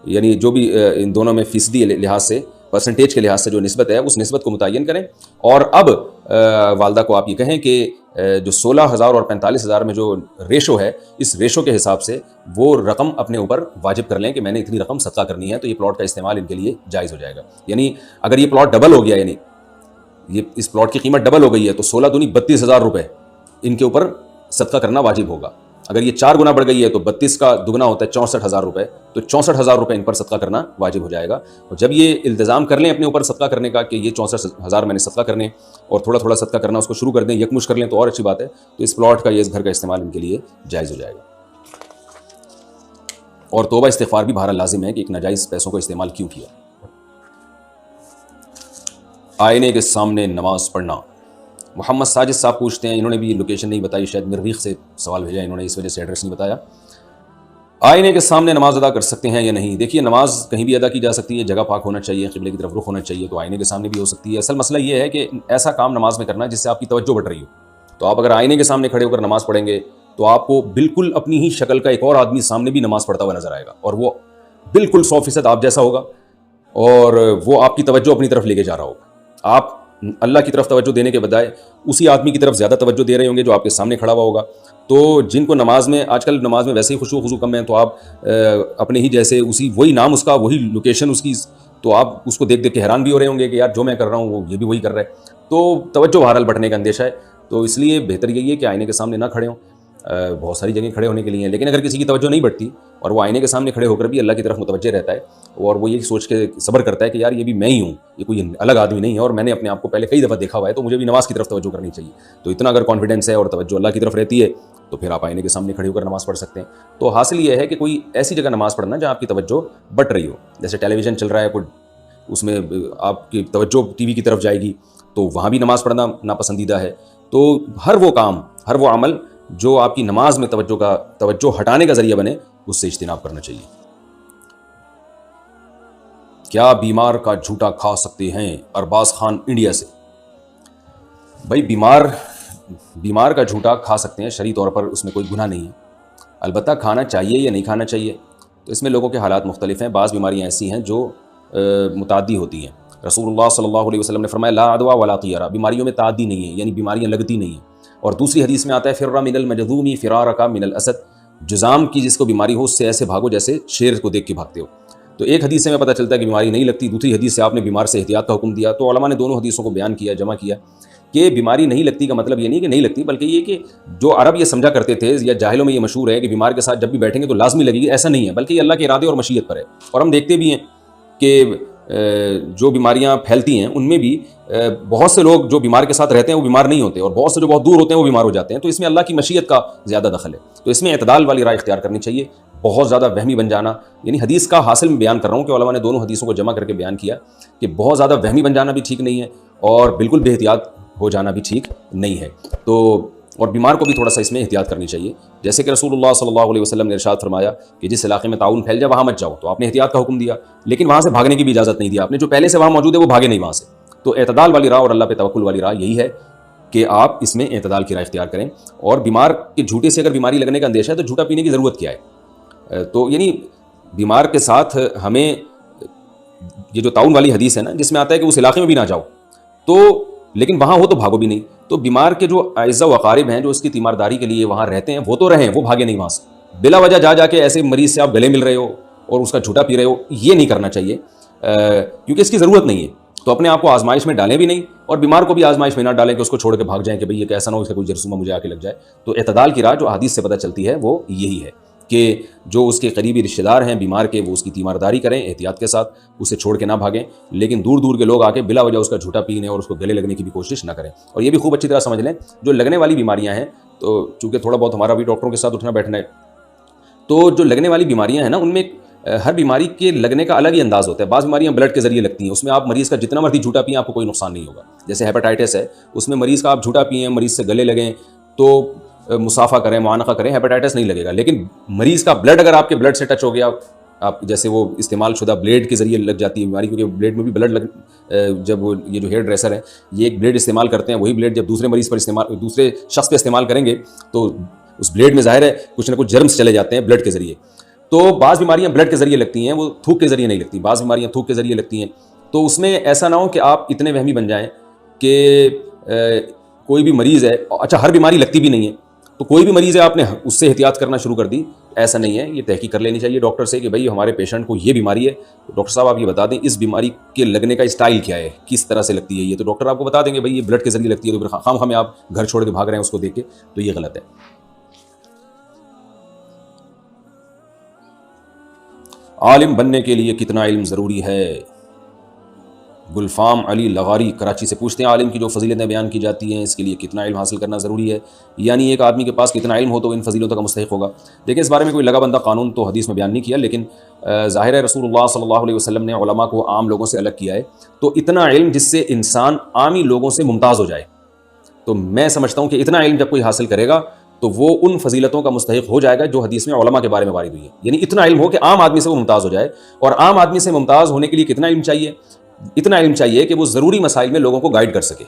یعنی جو بھی ان دونوں میں فیصدی لحاظ سے، پرسنٹیج کے لحاظ سے جو نسبت ہے اس نسبت کو متعین کریں، اور اب والدہ کو آپ یہ کہیں کہ جو 16,000 اور 45,000 میں جو ریشو ہے، اس ریشو کے حساب سے وہ رقم اپنے اوپر واجب کر لیں کہ میں نے اتنی رقم صدقہ کرنی ہے، تو یہ پلاٹ کا استعمال ان کے لیے جائز ہو جائے گا۔ یعنی اگر یہ پلاٹ ڈبل ہو گیا، یعنی یہ اس پلاٹ کی قیمت ڈبل ہو گئی ہے، تو 16 دونی 32,000 روپے ان کے اوپر صدقہ کرنا واجب ہوگا۔ اگر یہ 4 گنا بڑھ گئی ہے تو 32 کا دگنا ہوتا ہے 64,000 روپے، تو 64,000 روپے ان پر صدقہ کرنا واجب ہو جائے گا۔ اور جب یہ التزام کر لیں اپنے اوپر صدقہ کرنے کا کہ یہ 64,000 میں نے صدقہ کرنے، اور تھوڑا تھوڑا صدقہ کرنا اس کو شروع کر دیں، یکمش کر لیں تو اور اچھی بات ہے، تو اس پلاٹ کا، یہ اس گھر کا استعمال ان کے لیے جائز ہو جائے گا۔ اور توبہ استغفار بھی بہرحال لازم ہے کہ ایک ناجائز پیسوں کو استعمال کیوں کیا۔ آئینے کے سامنے نماز پڑھنا۔ محمد ساجد صاحب پوچھتے ہیں، انہوں نے بھی لوکیشن نہیں بتائی، شاید مریخ سے سوال بھیجا انہوں نے، اس وجہ سے ایڈریس نہیں بتایا۔ آئینے کے سامنے نماز ادا کر سکتے ہیں یا نہیں؟ دیکھیے، نماز کہیں بھی ادا کی جا سکتی ہے، جگہ پاک ہونا چاہیے، قبلے کی طرف رخ ہونا چاہیے، تو آئینے کے سامنے بھی ہو سکتی ہے۔ اصل مسئلہ یہ ہے کہ ایسا کام نماز میں کرنا جس سے آپ کی توجہ بٹ رہی ہو۔ تو آپ اگر آئینے کے سامنے کھڑے ہو کر نماز پڑھیں گے تو آپ کو بالکل اپنی ہی شکل کا ایک اور آدمی سامنے بھی نماز پڑھتا ہوا نظر آئے گا، اور وہ بالکل 100% آپ جیسا ہوگا، اور وہ آپ کی توجہ اپنی طرف لے کے جا رہا ہوگا۔ آپ اللہ کی طرف توجہ دینے کے بجائے اسی آدمی کی طرف زیادہ توجہ دے رہے ہوں گے جو آپ کے سامنے کھڑا ہوا ہوگا۔ تو جن کو نماز میں، آج کل نماز میں ویسے ہی خشوع کم ہے، تو آپ اپنے ہی جیسے، اسی وہی نام اس کا، وہی لوکیشن اس کی، تو آپ اس کو دیکھ دیکھ کے حیران بھی ہو رہے ہوں گے کہ یار جو میں کر رہا ہوں وہ یہ بھی وہی کر رہا ہے، تو توجہ بہرحال بٹنے کا اندیشہ ہے۔ تو اس لیے بہتر یہی ہے کہ آئینے کے سامنے نہ کھڑے ہوں۔ بہت ساری جگہیں کھڑے ہونے کے لیے ہیں، لیکن اگر کسی کی توجہ نہیں بڑھتی اور وہ آئینے کے سامنے کھڑے ہو کر بھی اللہ کی طرف متوجہ رہتا ہے، اور وہ یہ سوچ کے صبر کرتا ہے کہ یار یہ بھی میں ہی ہوں، یہ کوئی الگ آدمی نہیں ہے، اور میں نے اپنے آپ کو پہلے کئی دفعہ دیکھا ہوا ہے، تو مجھے بھی نماز کی طرف توجہ کرنی چاہیے، تو اتنا اگر کانفیڈنس ہے اور توجہ اللہ کی طرف رہتی ہے تو پھر آپ آئینے کے سامنے کھڑے ہو کر نماز پڑھ سکتے ہیں۔ تو حاصل یہ ہے کہ کوئی ایسی جگہ نماز پڑھنا جہاں آپ کی توجہ بٹ رہی ہو، جیسے ٹیلی ویژن چل رہا ہے کوئی، اس میں آپ کی توجہ ٹی وی کی طرف جائے گی، تو وہاں بھی نماز پڑھنا ناپسندیدہ ہے۔ تو ہر وہ کام، ہر وہ عمل جو آپ کی نماز میں توجہ ہٹانے کا ذریعہ بنے، اس سے اجتناب کرنا چاہیے۔ کیا بیمار کا جھوٹا کھا سکتے ہیں؟ ارباز خان انڈیا سے۔ بھائی، بیمار کا جھوٹا کھا سکتے ہیں، شرعی طور پر اس میں کوئی گناہ نہیں ہے، البتہ کھانا چاہیے یا نہیں کھانا چاہیے تو اس میں لوگوں کے حالات مختلف ہیں۔ بعض بیماریاں ایسی ہیں جو متعدی ہوتی ہیں۔ رسول اللہ صلی اللہ علیہ وسلم نے فرمایا لا عدوى ولا طیرہ، بیماریوں میں تعدی نہیں ہے، یعنی بیماریاں لگتی نہیں ہیں۔ اور دوسری حدیث میں آتا ہے فر من المجذوم فرارک من الاسد، جذام کی جس کو بیماری ہو اس سے ایسے بھاگو جیسے شیر کو دیکھ کے بھاگتے ہو۔ تو ایک حدیث سے میں پتہ چلتا ہے کہ بیماری نہیں لگتی، دوسری حدیث سے آپ نے بیمار سے احتیاط کا حکم دیا۔ تو علماء نے دونوں حدیثوں کو بیان کیا، جمع کیا کہ بیماری نہیں لگتی کا مطلب یہ نہیں کہ نہیں لگتی، بلکہ یہ کہ جو عرب یہ سمجھا کرتے تھے یا جاہلوں میں یہ مشہور ہے کہ بیمار کے ساتھ جب بھی بیٹھیں گے تو لازمی لگے گی، ایسا نہیں ہے، بلکہ یہ اللہ کے ارادے اور مشیت پر ہے۔ اور ہم دیکھتے بھی ہیں کہ جو بیماریاں پھیلتی ہیں ان میں بھی بہت سے لوگ جو بیمار کے ساتھ رہتے ہیں وہ بیمار نہیں ہوتے، اور بہت سے جو بہت دور ہوتے ہیں وہ بیمار ہو جاتے ہیں۔ تو اس میں اللہ کی مشیت کا زیادہ دخل ہے، تو اس میں اعتدال والی رائے اختیار کرنی چاہیے۔ بہت زیادہ وہمی بن جانا، یعنی حدیث کا حاصل میں بیان کر رہا ہوں کہ علماء نے دونوں حدیثوں کو جمع کر کے بیان کیا کہ بہت زیادہ وہمی بن جانا بھی ٹھیک نہیں ہے، اور بالکل بے احتیاط ہو جانا بھی ٹھیک نہیں ہے۔ تو اور بیمار کو بھی تھوڑا سا اس میں احتیاط کرنی چاہیے، جیسے کہ رسول اللہ صلی اللہ علیہ وسلم نے ارشاد فرمایا کہ جس علاقے میں طاعون پھیل جائے وہاں مت جاؤ، تو آپ نے احتیاط کا حکم دیا، لیکن وہاں سے بھاگنے کی بھی اجازت نہیں دی آپ نے، جو پہلے سے وہاں موجود ہے وہ بھاگے نہیں وہاں سے۔ تو اعتدال والی راہ اور اللہ پہ توکل والی راہ یہی ہے کہ آپ اس میں اعتدال کی راہ اختیار کریں۔ اور بیمار کے جھوٹے سے اگر بیماری لگنے کا اندیشہ ہے تو جھوٹا پینے کی ضرورت کیا ہے؟ تو یعنی بیمار کے ساتھ ہمیں یہ جو طاعون والی حدیث ہے نا، جس میں آتا ہے کہ اس علاقے میں بھی نہ جاؤ، تو لیکن وہاں ہو تو بھاگو بھی نہیں۔ تو بیمار کے جو اعزاء و اقارب ہیں جو اس کی تیمارداری کے لیے وہاں رہتے ہیں وہ تو رہیں، وہ بھاگے نہیں وہاں سے۔ بلا وجہ جا کے ایسے مریض سے آپ گلے مل رہے ہو اور اس کا جھوٹا پی رہے ہو، یہ نہیں کرنا چاہیے، کیونکہ اس کی ضرورت نہیں ہے۔ تو اپنے آپ کو آزمائش میں ڈالیں بھی نہیں، اور بیمار کو بھی آزمائش میں نہ ڈالیں کہ اس کو چھوڑ کے بھاگ جائیں کہ بھئی یہ کیسا نہ ہو اس کا کوئی جرثومہ مجھے آ کے لگ جائے۔ تو اعتدال کی راہ جو حدیث سے پتہ چلتی ہے وہ یہی ہے کہ جو اس کے قریبی رشتہ دار ہیں بیمار کے، وہ اس کی تیمارداری کریں احتیاط کے ساتھ، اسے چھوڑ کے نہ بھاگیں، لیکن دور دور کے لوگ آ کے بلا وجہ اس کا جھوٹا پینے اور اس کو گلے لگنے کی بھی کوشش نہ کریں۔ اور یہ بھی خوب اچھی طرح سمجھ لیں، جو لگنے والی بیماریاں ہیں، تو چونکہ تھوڑا بہت ہمارا بھی ڈاکٹروں کے ساتھ اٹھنا بیٹھنا ہے، تو جو لگنے والی بیماریاں ہیں نا، ان میں ہر بیماری کے لگنے کا الگ ہی انداز ہوتا ہے۔ بعض بیماریاں بلڈ کے ذریعے لگتی ہیں، اس میں آپ مریض کا جتنا مرضی جھوٹا پئیں آپ کو کوئی نقصان نہیں ہوگا۔ جیسے ہیپاٹائٹس ہے، اس میں مریض کا آپ جھوٹا پئیں، مریض سے گلے لگیں تو مصافحہ کریں، معانقہ کریں، ہیپاٹائٹس نہیں لگے گا۔ لیکن مریض کا بلڈ اگر آپ کے بلڈ سے ٹچ ہو گیا، آپ جیسے وہ استعمال شدہ بلیڈ کے ذریعے لگ جاتی ہے بیماری، کیونکہ بلیڈ میں بھی بلڈ جب وہ یہ جو ہیئر ڈریسر ہے یہ ایک بلیڈ استعمال کرتے ہیں، وہی بلیڈ جب دوسرے مریض پر دوسرے شخص پہ استعمال کریں گے تو اس بلیڈ میں ظاہر ہے کچھ نہ کچھ جرمز چلے جاتے ہیں بلڈ کے ذریعے. تو بعض بیماریاں بلڈ کے ذریعے لگتی ہیں, وہ تھوک کے ذریعے نہیں لگتی. بعض بیماریاں تھوک کے ذریعے لگتی ہیں. تو اس میں ایسا نہ ہو کہ آپ اتنے وہمی بن جائیں کہ کوئی بھی مریض ہے, اچھا ہر بیماری لگتی بھی نہیں ہے, تو کوئی بھی مریض ہے آپ نے اس سے احتیاط کرنا شروع کر دی. ایسا نہیں ہے, یہ تحقیق کر لینی چاہیے ڈاکٹر سے کہ بھائی ہمارے پیشنٹ کو یہ بیماری ہے, تو ڈاکٹر صاحب آپ یہ بتا دیں اس بیماری کے لگنے کا اسٹائل کیا ہے, کس طرح سے لگتی ہے یہ, تو ڈاکٹر آپ کو بتا دیں گے بھائی یہ بلڈ کے ذریعے لگتی ہے. تو پھر خام آپ گھر چھوڑ کے بھاگ رہے ہیں اس کو دیکھ کے, تو یہ غلط ہے. عالم بننے کے لیے کتنا علم ضروری ہے؟ گلفام علی لغاری کراچی سے پوچھتے ہیں عالم کی جو فضیلتیں بیان کی جاتی ہیں اس کے لیے کتنا علم حاصل کرنا ضروری ہے, یعنی ایک آدمی کے پاس کتنا علم ہو تو ان فضیلتوں کا مستحق ہوگا. دیکھیں اس بارے میں کوئی لگا بندہ قانون تو حدیث میں بیان نہیں کیا, لیکن ظاہر ہے رسول اللہ صلی اللہ علیہ وسلم نے علماء کو عام لوگوں سے الگ کیا ہے. تو اتنا علم جس سے انسان عامی لوگوں سے ممتاز ہو جائے, تو میں سمجھتا ہوں کہ اتنا علم جب کوئی حاصل کرے گا تو وہ ان فضیلتوں کا مستحق ہو جائے گا جو حدیث میں علماء کے بارے میں وارد ہوئی ہے. یعنی اتنا علم ہو کہ عام آدمی سے وہ ممتاز ہو جائے. اور عام آدمی سے ممتاز ہونے کے لیے کتنا علم چاہیے؟ اتنا علم چاہیے کہ وہ ضروری مسائل میں لوگوں کو گائیڈ کر سکے,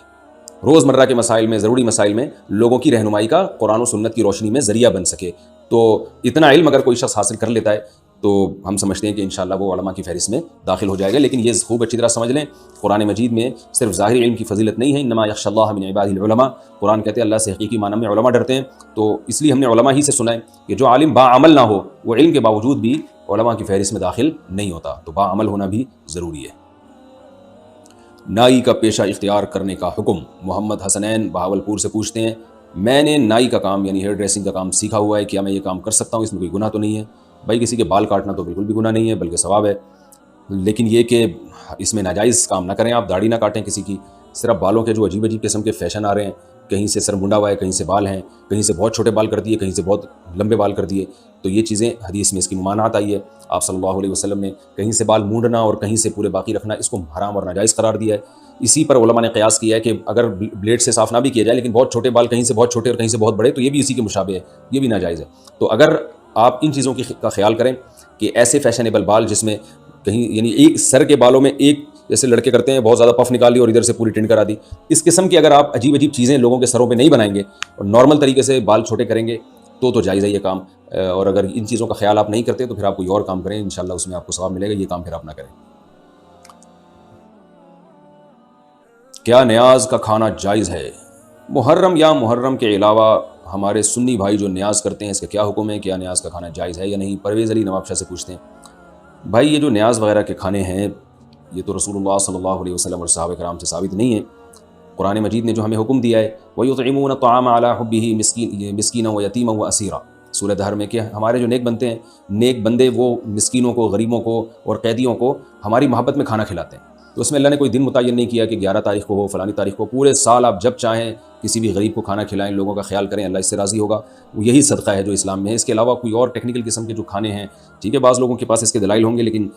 روزمرہ کے مسائل میں, ضروری مسائل میں لوگوں کی رہنمائی کا قرآن و سنت کی روشنی میں ذریعہ بن سکے. تو اتنا علم اگر کوئی شخص حاصل کر لیتا ہے تو ہم سمجھتے ہیں کہ انشاءاللہ وہ علماء کی فہرست میں داخل ہو جائے گا. لیکن یہ خوب اچھی طرح سمجھ لیں, قرآن مجید میں صرف ظاہری علم کی فضیلت نہیں ہے, انما یخشی اللہ من عبادہ العلماء. قرآن کہتے ہیں اللہ سے حقیقی معنی میں علماء ڈرتے ہیں. تو اس لیے ہم نے علماء ہی سے سنا ہے کہ جو عالم باعمل نہ ہو وہ علم کے باوجود بھی علماء کی فہرست میں داخل نہیں ہوتا. تو باعمل ہونا بھی ضروری ہے. نائی کا پیشہ اختیار کرنے کا حکم. محمد حسنین بہاولپور سے پوچھتے ہیں میں نے نائی کا کام یعنی ہیئر ڈریسنگ کا کام سیکھا ہوا ہے, کیا میں یہ کام کر سکتا ہوں؟ اس میں کوئی گناہ تو نہیں ہے؟ بھائی کسی کے بال کاٹنا تو بالکل بھی گناہ نہیں ہے بلکہ ثواب ہے, لیکن یہ کہ اس میں ناجائز کام نہ کریں. آپ داڑھی نہ کاٹیں کسی کی, صرف بالوں کے جو عجیب عجیب قسم کے فیشن آ رہے ہیں, کہیں سے سر منڈا ہوا ہے, کہیں سے بال ہیں, کہیں سے بہت چھوٹے بال کر دیے, کہیں سے بہت لمبے بال کر دیے, تو یہ چیزیں حدیث میں اس کی ممانعت آئی ہے. آپ صلی اللہ علیہ وسلم نے کہیں سے بال مونڈنا اور کہیں سے پورے باقی رکھنا اس کو حرام اور ناجائز قرار دیا ہے. اسی پر علماء نے قیاس کیا ہے کہ اگر بلیڈ سے صاف نہ بھی کیا جائے لیکن بہت چھوٹے بال کہیں سے بہت چھوٹے اور کہیں سے بہت بڑے, تو یہ بھی اسی کے مشابہ ہے, یہ بھی ناجائز ہے. تو اگر آپ ان چیزوں کا خیال کریں کہ ایسے فیشنیبل بال جس میں کہیں یعنی ایک سر کے بالوں میں ایک جیسے لڑکے کرتے ہیں بہت زیادہ پف نکال لی اور ادھر سے پوری ٹنڈ کرا دی, اس قسم کی اگر آپ عجیب عجیب چیزیں لوگوں کے سروں پہ نہیں بنائیں گے اور نارمل طریقے سے بال چھوٹے کریں گے تو جائز ہے یہ کام. اور اگر ان چیزوں کا خیال آپ نہیں کرتے تو پھر آپ کوئی اور کام کریں, انشاءاللہ اس میں آپ کو ثواب ملے گا. یہ کام پھر آپ نہ کریں. کیا نیاز کا کھانا جائز ہے؟ محرم یا محرم کے علاوہ ہمارے سنی بھائی جو نیاز کرتے ہیں اس کا کیا حکم ہے؟ کیا نیاز کا کھانا جائز ہے یا نہیں؟ پرویز علی نواب شاہ سے پوچھتے ہیں. بھائی یہ جو نیاز وغیرہ کے کھانے ہیں یہ تو رسول اللہ صلی اللہ علیہ وسلم اور صحابہ کرام سے ثابت نہیں ہے. قرآن مجید نے جو ہمیں حکم دیا ہے وَيُطْعِمُونَ الطَّعَامَ عَلَىٰ حُبِّهِ مِسْكِينًا وَيَتِيمًا وَأَسِيرًا, سورہ دہر میں کہ ہمارے جو نیک بنتے ہیں, نیک بندے وہ مسکینوں کو, غریبوں کو اور قیدیوں کو ہماری محبت میں کھانا کھلاتے ہیں. تو اس میں اللہ نے کوئی دن متعین نہیں کیا کہ 11 تاریخ کو ہو, فلانی تاریخ کو. پورے سال آپ جب چاہیں کسی بھی غریب کو کھانا کھلائیں, لوگوں کا خیال کریں, اللہ اس سے راضی ہوگا. وہ یہی صدقہ ہے جو اسلام میں ہے. اس کے علاوہ کوئی اور ٹیکنیکل قسم کے جو کھانے ہیں, ٹھیک ہے بعض لوگوں کے پاس اس کے دلائل ہوں گے لیکن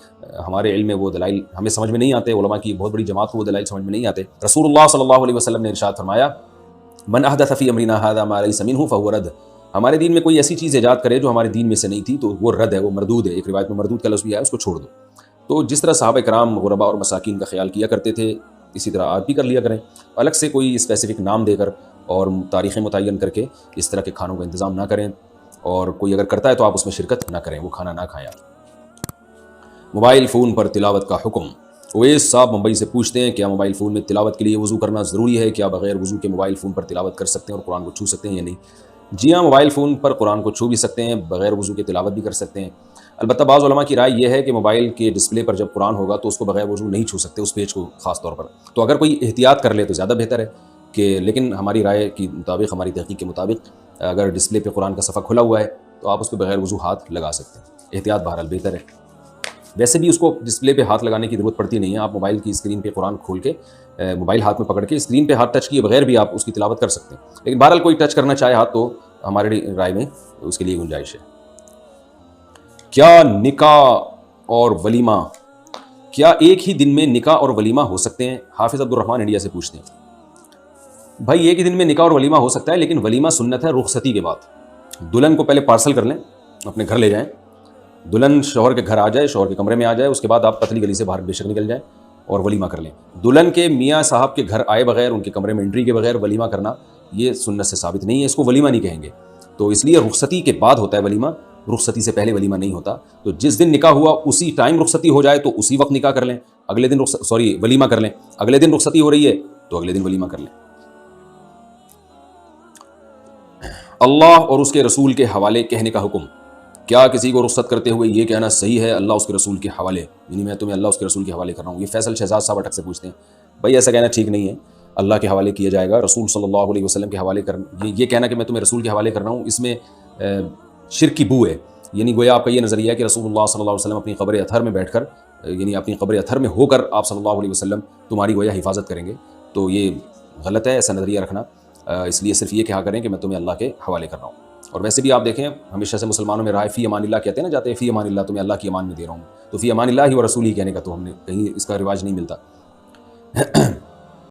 ہمارے علم میں وہ دلائل ہمیں سمجھ میں نہیں آتے. علماء کی بہت بڑی جماعت کو وہ دلائل سمجھ میں نہیں آتے. رسول اللہ صلی اللہ علیہ وسلم نے ارشاد فرمایا من احدث فی امرنا ھذا ما لیس منہ فہو رد. ہمارے دین میں کوئی ایسی چیز ایجاد کرے جو ہمارے دین میں سے نہیں تھی تو وہ رد ہے, وہ مردود ہے. ایک روایت میں مردود کا لفظ بھی ہے, اس کو چھوڑ دو. تو جس طرح صحابہ کرام غرباء اور مساکین کا خیال کیا کرتے تھے اسی طرح آپ بھی کر لیا کریں. الگ سے کوئی اسپیسیفک نام دے کر اور تاریخیں متعین کر کے اس طرح کے کھانوں کا انتظام نہ کریں, اور کوئی اگر کرتا ہے تو آپ اس میں شرکت نہ کریں, وہ کھانا نہ کھائیں. موبائل فون پر تلاوت کا حکم. اویس صاحب ممبئی سے پوچھتے ہیں کیا موبائل فون میں تلاوت کے لیے وضو کرنا ضروری ہے؟ کیا بغیر وضو کے موبائل فون پر تلاوت کر سکتے ہیں اور قرآن کو چھو سکتے ہیں یا نہیں؟ جی ہاں, موبائل فون پر قرآن کو چھو بھی سکتے ہیں, بغیر وضو کے تلاوت بھی کر سکتے ہیں. البتہ بعض علماء کی رائے یہ ہے کہ موبائل کے ڈسپلے پر جب قرآن ہوگا تو اس کو بغیر وضو نہیں چھو سکتے, اس پیج کو خاص طور پر. تو اگر کوئی احتیاط کر لے تو زیادہ بہتر ہے کہ, لیکن ہماری رائے کے مطابق, ہماری تحقیق کے مطابق اگر ڈسپلے پہ قرآن کا صفحہ کھلا ہوا ہے تو آپ اس پہ بغیر وضو ہاتھ لگا سکتے ہیں. احتیاط بہرحال بہتر ہے. ویسے بھی اس کو ڈسپلے پہ ہاتھ لگانے کی ضرورت پڑتی نہیں ہے. آپ موبائل کی اسکرین پہ قرآن کھول کے موبائل ہاتھ میں پکڑ کے اسکرین پہ ہاتھ ٹچ کیے بغیر بھی آپ اس کی تلاوت کر سکتے ہیں. لیکن بہرحال کوئی ٹچ کرنا چاہے ہاتھ تو ہماری رائے میں اس کے لیے گنجائش ہے. کیا نکاح اور ولیمہ, کیا ایک ہی دن میں نکاح اور ولیمہ ہو سکتے ہیں؟ حافظ عبد الرحمن انڈیا سے پوچھتے ہیں. بھائی ایک ہی دن میں نکاح اور ولیمہ ہو سکتا ہے, لیکن ولیمہ سنت ہے رخصتی کے بعد. دلہن کو پہلے پارسل کر لیں, اپنے گھر لے جائیں, دلہن شوہر کے گھر آ جائے, شوہر کے کمرے میں آ جائے, اس کے بعد آپ پتلی گلی سے باہر بے شک نکل جائیں اور ولیمہ کر لیں. دلہن کے میاں صاحب کے گھر آئے بغیر, ان کے کمرے میں انٹری کے بغیر ولیمہ کرنا یہ سنت سے ثابت نہیں ہے, اس کو ولیمہ نہیں کہیں گے. تو اس لیے رخصتی کے بعد ہوتا ہے ولیمہ، رخصتی سے پہلے ولیمہ نہیں ہوتا. تو جس دن نکاح ہوا اسی ٹائم رخصتی ہو جائے تو اسی وقت نکاح کر لیں، اگلے دن ولیمہ کر لیں. اگلے دن رخصتی ہو رہی ہے تو اگلے دن ولیمہ کر لیں. اللہ اور اس کے رسول کے حوالے کہنے کا حکم. کیا کسی کو رخصت کرتے ہوئے یہ کہنا صحیح ہے اللہ اس کے رسول کے حوالے، یعنی میں تمہیں اللہ اس کے رسول کے حوالے کر رہا ہوں؟ یہ فیصل شہزاد صاحب اٹک سے پوچھتے ہیں. بھائی ایسا کہنا ٹھیک نہیں ہے، اللہ کے حوالے کیا جائے گا. رسول صلی اللہ علیہ وسلم کے حوالے یہ کہنا کہ میں تمہیں رسول کے حوالے کر رہا ہوں، اس میں شرک کی بو ہے. یعنی گویا آپ کا یہ نظریہ ہے کہ رسول اللہ صلی اللہ علیہ وسلم اپنی قبر اطہر میں بیٹھ کر، یعنی اپنی قبر اطہر میں ہو کر آپ صلی اللہ علیہ وسلم تمہاری گویا حفاظت کریں گے. تو یہ غلط ہے ایسا نظریہ رکھنا. اس لیے صرف یہ کہا کریں کہ میں تمہیں اللہ کے حوالے کر رہا ہوں. اور ویسے بھی آپ دیکھیں ہمیشہ سے مسلمانوں میں رائے فی امان اللہ کہتے ہیں نا، جاتے ہیں فی امان اللہ، تمہیں اللہ کی امان میں دے رہا ہوں. تو فی امان اللہ ہی و رسول ہی کہنے کا تو ہم نے کہیں اس کا رواج نہیں ملتا.